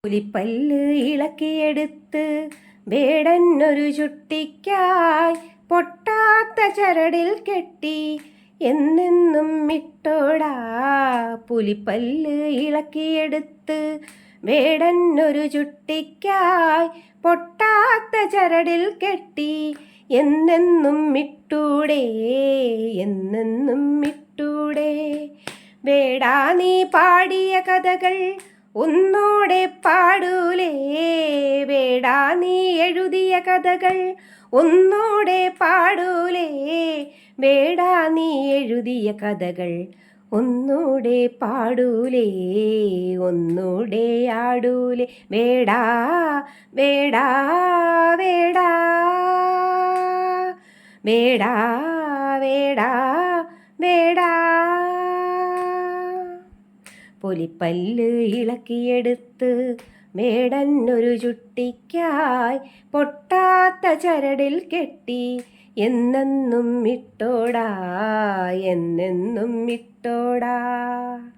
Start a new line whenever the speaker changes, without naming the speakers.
പുലിപ്പല്ല് ഇളക്കിയെടുത്ത് വേടനൊരു ചുട്ടിക്കായി പൊട്ടാത്ത ചരടിൽ കെട്ടി എന്നെന്നും ഇട്ടോടാ. പുലിപ്പല്ല് ഇളക്കിയെടുത്ത് വേടനൊരു ചുട്ടിക്കായി പൊട്ടാത്ത ചരടിൽ കെട്ടി എന്നെന്നും ഇട്ടൂടേ, എന്നെന്നും ഇട്ടൂടേ. വേടാ നീ പാടിയ കഥകൾ ഒന്നോടെ പാടൂലേ, വേടാ നീ എഴുതിയ കഥകൾ ഒന്നോടെ പാടൂലേ, വേടാ നീ എഴുതിയ കഥകൾ ഒന്നൂടെ പാടൂലേ, ഒന്നൂടെ ആടൂലേ. വേടാ വേടാ വേടാ വേടാ വേടാ വേടാ. പുലിപ്പല്ല് ഇളക്കിയെടുത്ത് വേടനൊരു ചുട്ടിക്കായി പൊട്ടാത്ത ചരടിൽ കെട്ടി എന്നെന്നും ഇട്ടോടാ, എന്നെന്നും ഇട്ടോടാ.